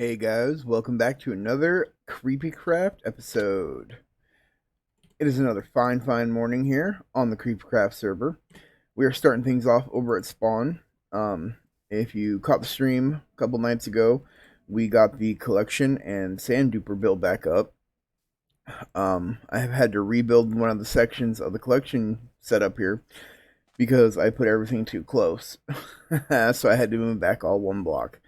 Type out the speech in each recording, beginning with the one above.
Hey guys, welcome back to another CreepyCraft episode. It is another fine morning here on the CreepyCraft server. We are starting things off over at spawn. If you caught the stream a couple nights ago, we got the collection and sand duper build back up. I have had to rebuild one of the sections of the collection setup here because I put everything too close. So I had to move back all one block.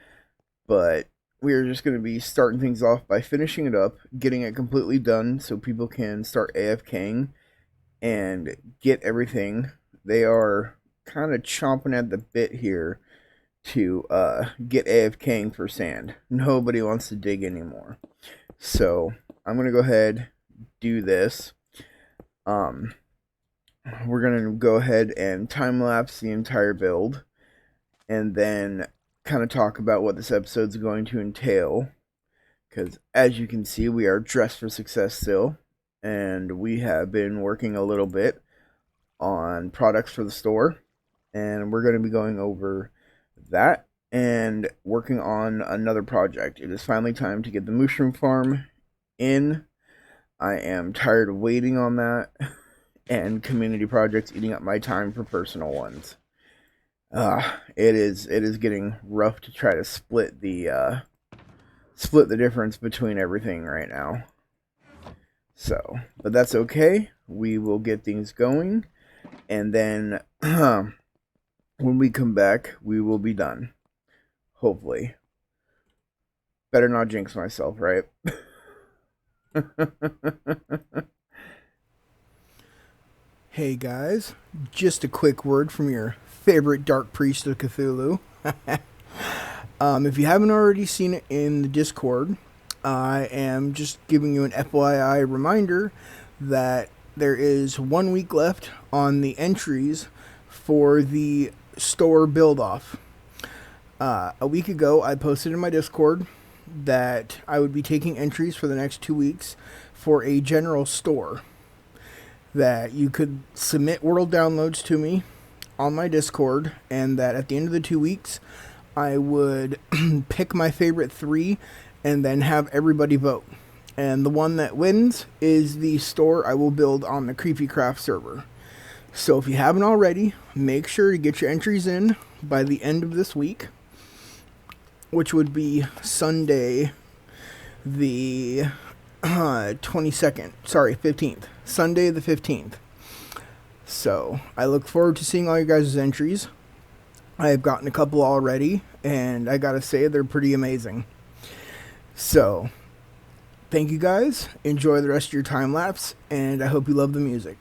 But we are just going to be starting things off by finishing it up, getting it completely done so people can start AFKing and get everything. They are kind of chomping at the bit here to get AFKing for sand. Nobody wants to dig anymore. So I'm going to go ahead do this. We're going to go ahead and time-lapse the entire build and then kind of talk about what this episode's going to entail, because as you can see, we are dressed for success still, and we have been working a little bit on products for the store, and we're going to be going over that and working on another project. It is finally time to get the mushroom farm in. I am tired of waiting on that and community projects eating up my time for personal ones. It is getting rough to try to split the difference between everything right now. So, but that's okay. We will get things going, and then when we come back, we will be done. Hopefully. Better not jinx myself, right? Hey guys, just a quick word from your favorite Dark Priest of Cthulhu. If you haven't already seen it in the Discord, I am just giving you an FYI reminder that there is 1 week left on the entries for the store build-off. A week ago, I posted in my Discord that I would be taking entries for the next 2 weeks for a general store. That you could submit world downloads to me on my Discord, and that at the end of the 2 weeks, I would pick my favorite 3 and then have everybody vote. And the one that wins is the store I will build on the CreepyCraft server. So if you haven't already, make sure to get your entries in by the end of this week, which would be Sunday the 15th. Sunday the 15th. So, I look forward to seeing all you guys' entries. I have gotten a couple already, and I gotta say, they're pretty amazing. So, thank you guys. Enjoy the rest of your time lapse, and I hope you love the music.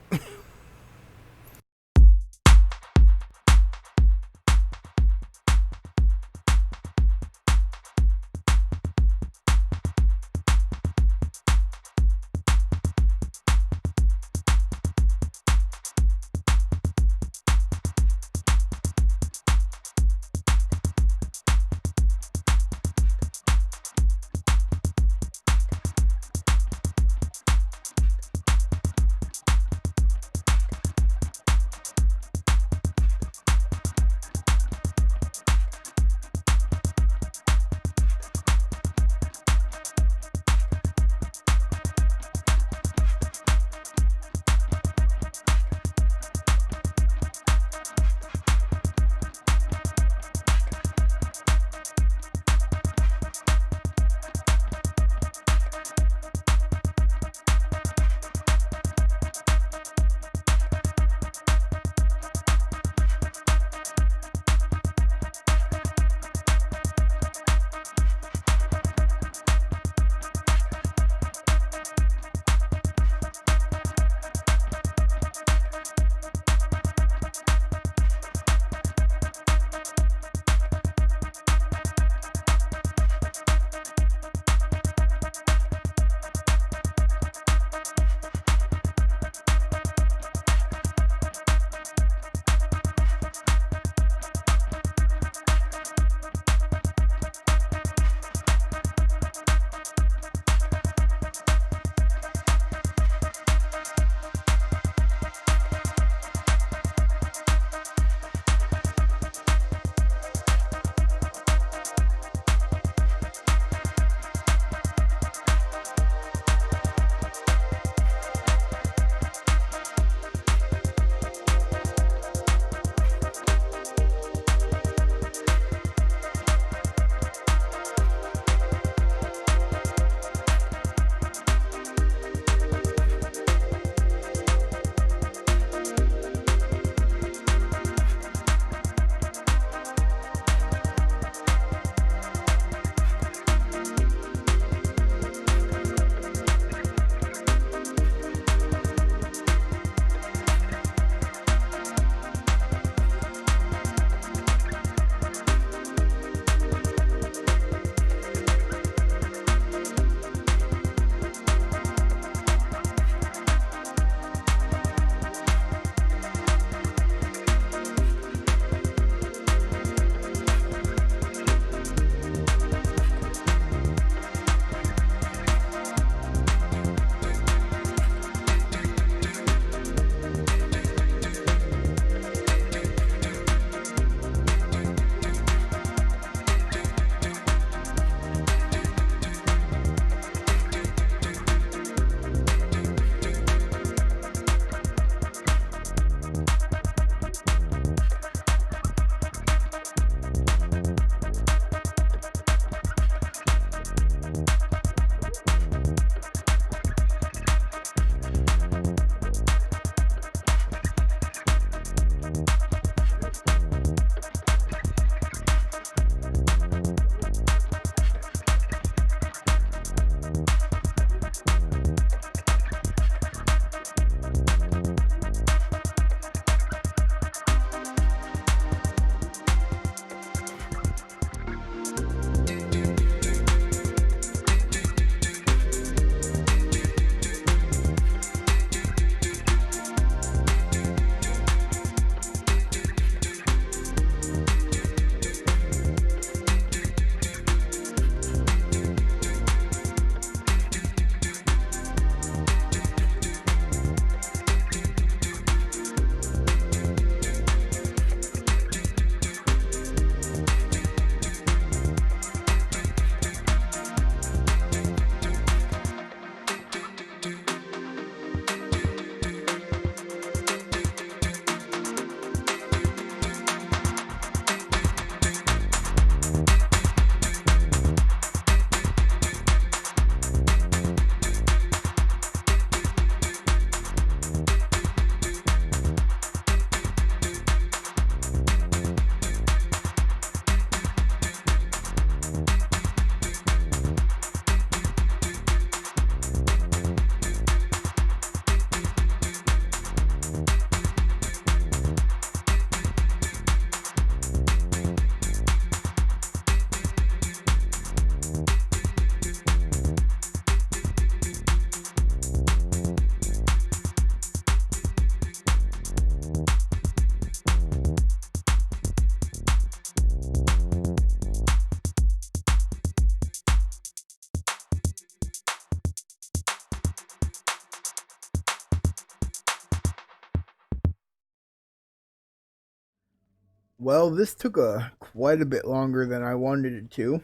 Well, this took quite a bit longer than I wanted it to.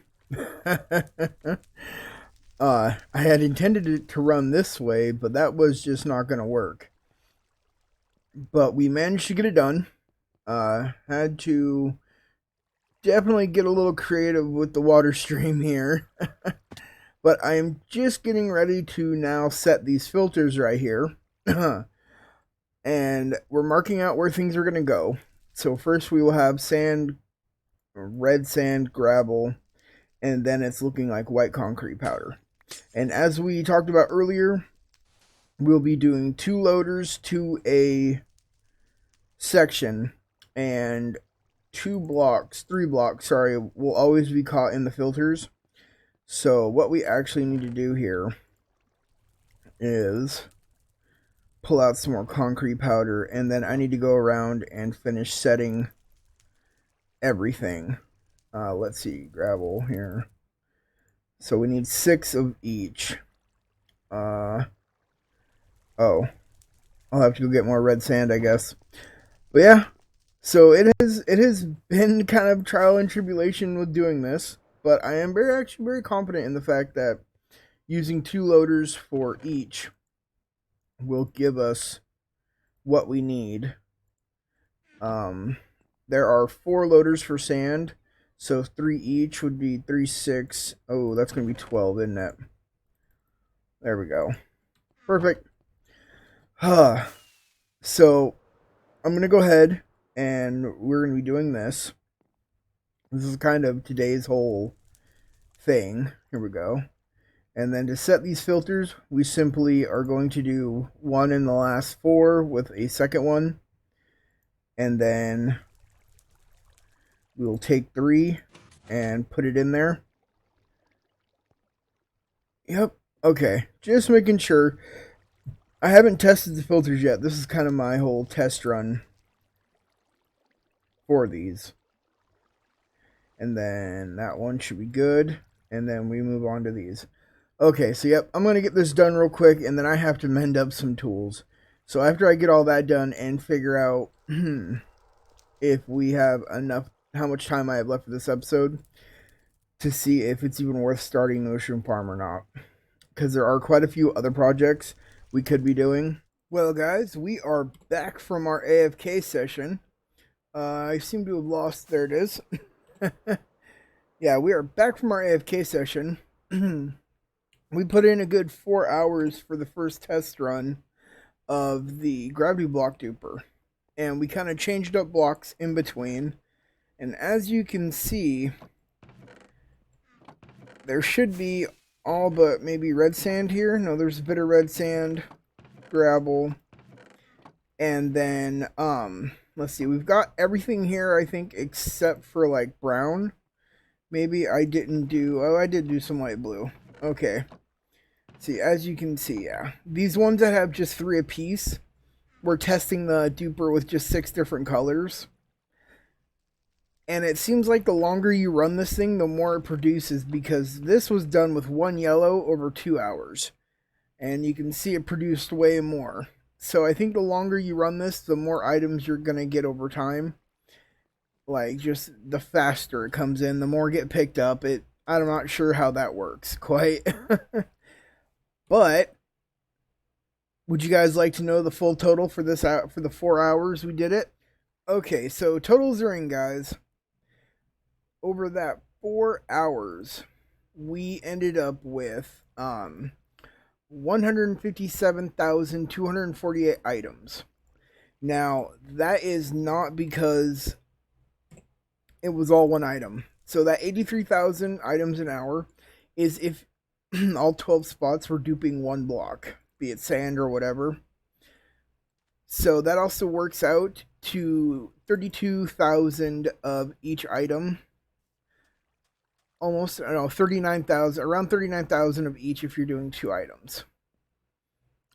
I had intended it to run this way, but that was just not going to work. But we managed to get it done. Had to definitely get a little creative with the water stream here. But I am just getting ready to now set these filters right here. And we're marking out where things are going to go. So first we will have sand, red sand, gravel, and then it's looking like white concrete powder. And as we talked about earlier, we'll be doing 2 loaders to a section, and 3 blocks, will always be caught in the filters. So what we actually need to do here is pull out some more concrete powder, and then I need to go around and finish setting everything. Let's see, gravel here. So we need 6 of each. Oh, I'll have to go get more red sand, I guess. But yeah, so it has been kind of trial and tribulation with doing this, but I am actually very confident in the fact that using 2 loaders for each will give us what we need. There are 4 loaders for sand, so 3 each would be 3, 6. Oh, that's going to be 12, isn't it? There we go. Perfect. So I'm going to go ahead and we're going to be doing this. This is kind of today's whole thing. Here we go. And then to set these filters, we simply are going to do 1 in the last 4 with a second one. And then we'll take 3 and put it in there. Yep. Okay. Just making sure. I haven't tested the filters yet. This is kind of my whole test run for these. And then that one should be good. And then we move on to these. Okay, so yep, I'm going to get this done real quick, and then I have to mend up some tools. So after I get all that done and figure out if we have enough, how much time I have left for this episode, to see if it's even worth starting the mushroom farm or not. Because there are quite a few other projects we could be doing. Well, guys, we are back from our AFK session. I seem to have lost, there it is. Yeah, we are back from our AFK session. We put in a good 4 hours for the first test run of the gravity block duper. And we kind of changed up blocks in between. And as you can see, there should be all but maybe red sand here. No, there's a bit of red sand, gravel, and then, let's see, we've got everything here, I think, except for, like, brown. Maybe I didn't do, oh, I did do some light blue. Okay. See, as you can see, yeah. These ones that have just 3 apiece, we're testing the duper with just 6 different colors. And it seems like the longer you run this thing, the more it produces, because this was done with 1 yellow over 2 hours. And you can see it produced way more. So I think the longer you run this, the more items you're going to get over time. Like, just the faster it comes in, the more get picked up. I'm not sure how that works quite. But would you guys like to know the full total for this for the 4 hours we did it? Okay, so totals are in, guys. Over that 4 hours, we ended up with 157,248 items. Now, that is not because it was all one item. So that 83,000 items an hour is if all 12 spots were duping 1 block, be it sand or whatever. So that also works out to 32,000 of each item. Almost, I don't know, 39,000, around 39,000 of each if you're doing 2 items.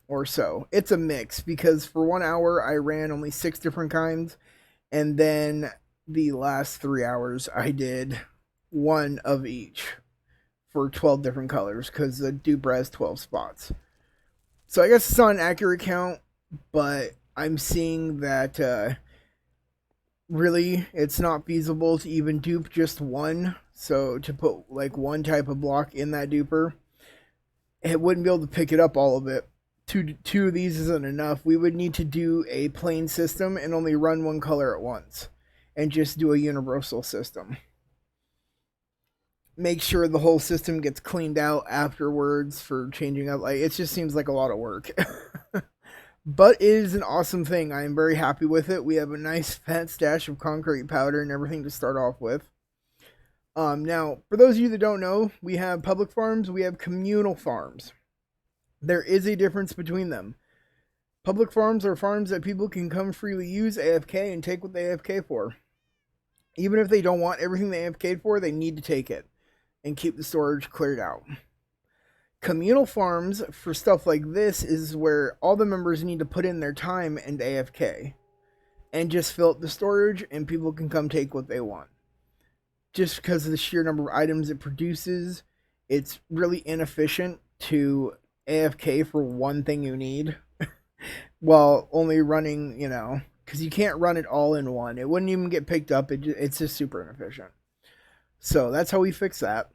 Or so. It's a mix, because for 1 hour I ran only 6 different kinds, and then the last 3 hours I did 1 of each for 12 different colors, because the duper has 12 spots. So I guess it's not an accurate count, but I'm seeing that really, it's not feasible to even dupe just one. So to put like one type of block in that duper, it wouldn't be able to pick it up all of it. Two of these isn't enough. We would need to do a plain system and only run one color at once, and just do a universal system. Make sure the whole system gets cleaned out afterwards for changing up. Like, it just seems like a lot of work. But it is an awesome thing. I am very happy with it. We have a nice fat stash of concrete powder and everything to start off with. Now, for those of you that don't know, we have public farms, we have communal farms. There is a difference between them. Public farms are farms that people can come freely use AFK and take what they AFK for. Even if they don't want everything they AFK'd for, they need to take it and keep the storage cleared out. Communal farms for stuff like this is where all the members need to put in their time and AFK and just fill up the storage, and people can come take what they want. Just because of the sheer number of items it produces, it's really inefficient to AFK for one thing you need while only running, because you can't run it all in one. It wouldn't even get picked up. It's just super inefficient. So that's how we fix that.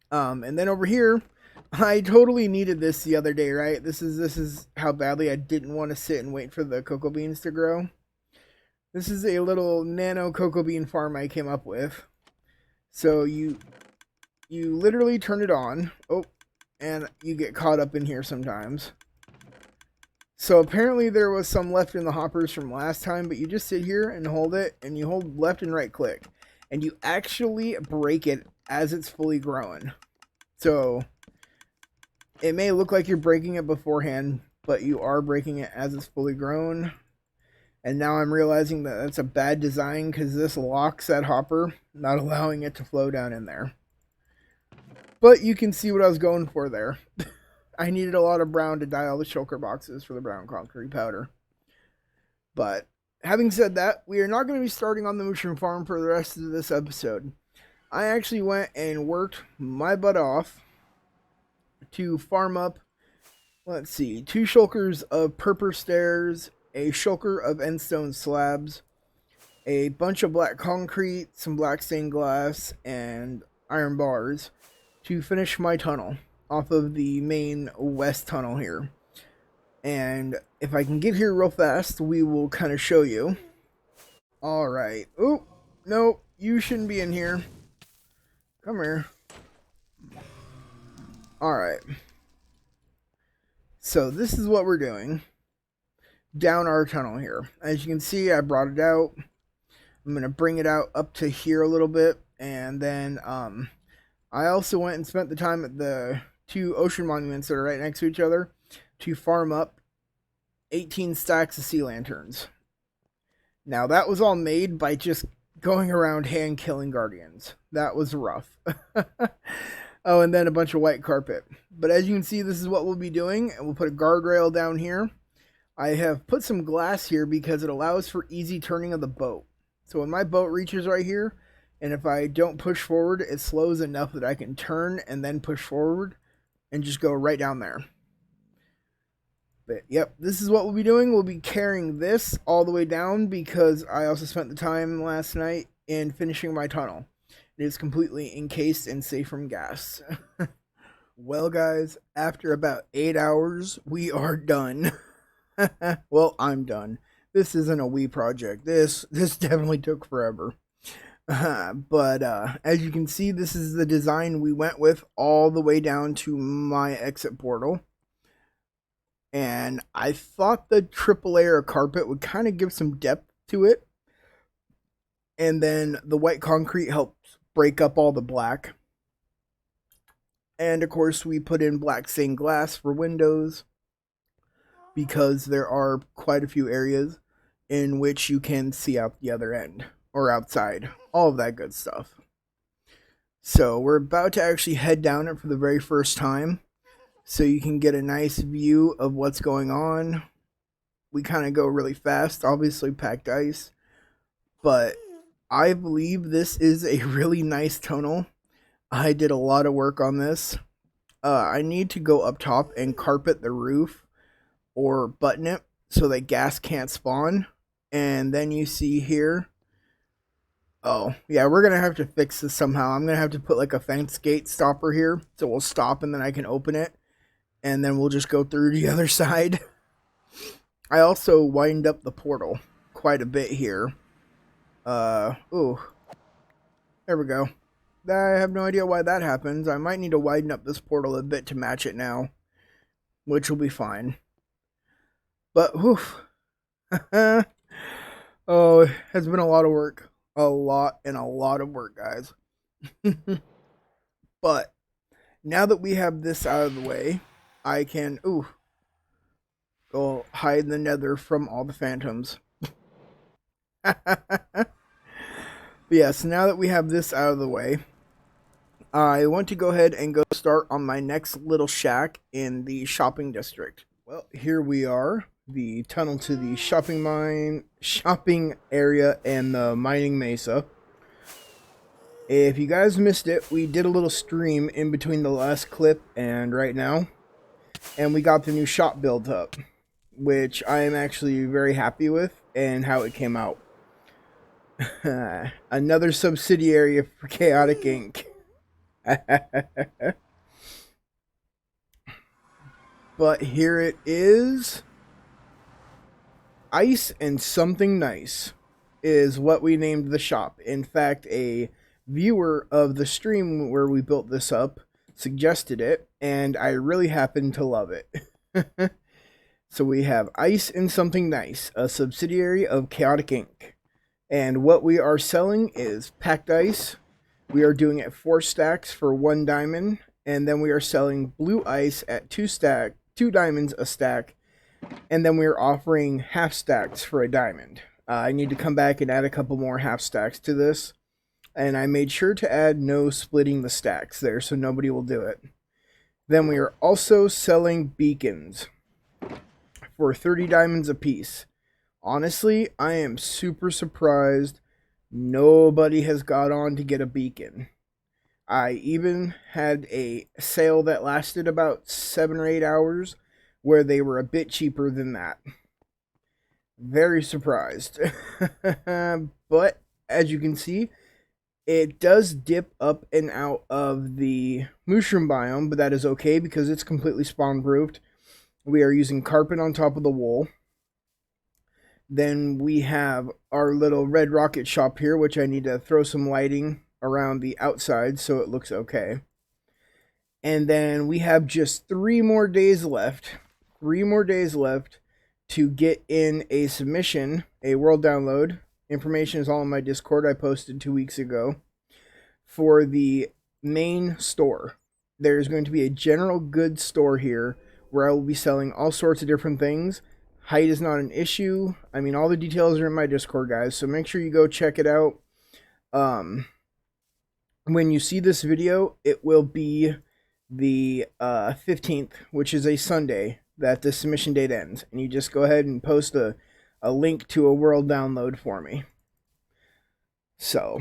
And then over here, I totally needed this the other day, right? This is how badly I didn't want to sit and wait for the cocoa beans to grow. This is a little nano cocoa bean farm I came up with. So you literally turn it on. Oh, and you get caught up in here sometimes. So apparently there was some left in the hoppers from last time, but you just sit here and hold it, and you hold left and right click, and you actually break it as it's fully growing. So it may look like you're breaking it beforehand, but you are breaking it as it's fully grown. And now I'm realizing that that's a bad design because this locks that hopper, not allowing it to flow down in there. But you can see what I was going for there. I needed a lot of brown to dye all the shulker boxes for the brown concrete powder. But having said that, we are not going to be starting on the mushroom farm for the rest of this episode. I actually went and worked my butt off to farm up, let's see, 2 shulkers of purple stairs, a shulker of endstone slabs, a bunch of black concrete, some black stained glass, and iron bars to finish my tunnel off of the main west tunnel here. And if I can get here real fast, we will kind of show you. Alright. Oh, no, you shouldn't be in here. Come here. Alright. So this is what we're doing down our tunnel here. As you can see, I brought it out. I'm going to bring it out up to here a little bit. And then I also went and spent the time at the 2 ocean monuments that are right next to each other to farm up 18 stacks of sea lanterns. Now that was all made by just going around hand killing guardians. That was rough. Oh, and then a bunch of white carpet. But as you can see, this is what we'll be doing. And we'll put a guardrail down here. I have put some glass here because it allows for easy turning of the boat. So when my boat reaches right here, and if I don't push forward, it slows enough that I can turn and then push forward and just go right down there. But yep, this is what we'll be doing. We'll be carrying this all the way down because I also spent the time last night in finishing my tunnel. It is completely encased and safe from gas. Well, guys, after about 8 hours, we are done. Well, I'm done. This isn't a wee project. This definitely took forever. But as you can see, this is the design we went with all the way down to my exit portal. And I thought the triple layer of carpet would kind of give some depth to it. And then the white concrete helps break up all the black. And of course, we put in black stained glass for windows because there are quite a few areas in which you can see out the other end or outside. All of that good stuff. So we're about to actually head down it for the very first time so you can get a nice view of what's going on. We kind of go really fast, obviously packed ice, but I believe this is a really nice tunnel. I did a lot of work on this. I need to go up top and carpet the roof or button it so that gas can't spawn. And then you see here, Oh, yeah, we're gonna have to fix this somehow. I'm gonna have to put like a fence gate stopper here, so we'll stop and then I can open it, and then we'll just go through the other side. I also widened up the portal quite a bit here. Ooh, there we go. I have no idea why that happens. I might need to widen up this portal a bit to match it now, which will be fine. But, whew. Oh, it has been a lot of work. A lot of work, guys. But now that we have this out of the way, I can go hide in the nether from all the phantoms. But yeah, so now that we have this out of the way, I want to go ahead and go start on my next little shack in the shopping district. Well, here we are, the tunnel to the shopping area and the mining mesa. If you guys missed it, we did a little stream in between the last clip and right now, and we got the new shop built up, which I am actually very happy with and how it came out. Another subsidiary for Chaotic Inc. But here it is. Ice and Something Nice is what we named the shop. In fact, a viewer of the stream where we built this up suggested it, and I really happen to love it. So we have Ice and Something Nice, a subsidiary of Chaotic Inc. And what we are selling is packed ice. We are doing it 4 stacks for 1 diamond, and then we are selling blue ice at 2 diamonds a stack, and then we are offering half stacks for a diamond. I need to come back and add a couple more half stacks to this, and I made sure to add no splitting the stacks there so nobody will do it. Then we are also selling beacons for 30 diamonds a piece. Honestly, I am super surprised nobody has got on to get a beacon. I even had a sale that lasted about 7 or 8 hours where they were a bit cheaper than that. Very surprised. But as you can see, it does dip up and out of the mushroom biome, but that is okay because it's completely spawn proofed. We are using carpet on top of the wool. Then we have our little red rocket shop here, which I need to throw some lighting around the outside so it looks okay. And then we have just 3 more days left. 3 more days left to get in a submission, a world download. Information is all in my Discord I posted 2 weeks ago. For the main store. There's going to be a general goods store here where I will be selling all sorts of different things. Height is not an issue. I mean, all the details are in my Discord, guys, so make sure you go check it out. When you see this video, it will be the 15th, which is a Sunday, that the submission date ends. And you just go ahead and post a link to a world download for me. So,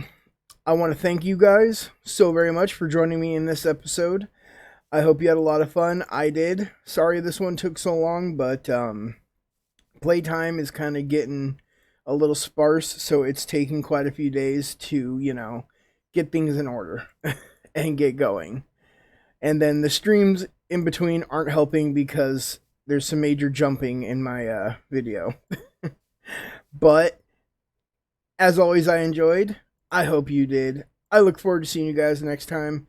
I want to thank you guys so very much for joining me in this episode. I hope you had a lot of fun. I did. Sorry this one took so long, but playtime is kind of getting a little sparse, so it's taking quite a few days to, get things in order and get going. And then the streams in between aren't helping because there's some major jumping in my video. But, as always, I enjoyed. I hope you did. I look forward to seeing you guys next time.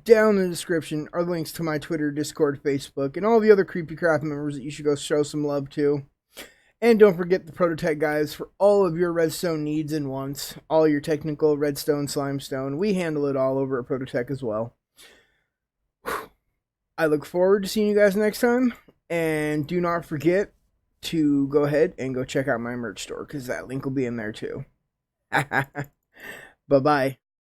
Down in the description are links to my Twitter, Discord, Facebook, and all the other CreepyCraft members that you should go show some love to. And don't forget the Prototech guys for all of your redstone needs and wants. All your technical redstone, slimestone. We handle it all over at Prototech as well. I look forward to seeing you guys next time. And do not forget to go ahead and go check out my merch store, because that link will be in there too. Bye-bye.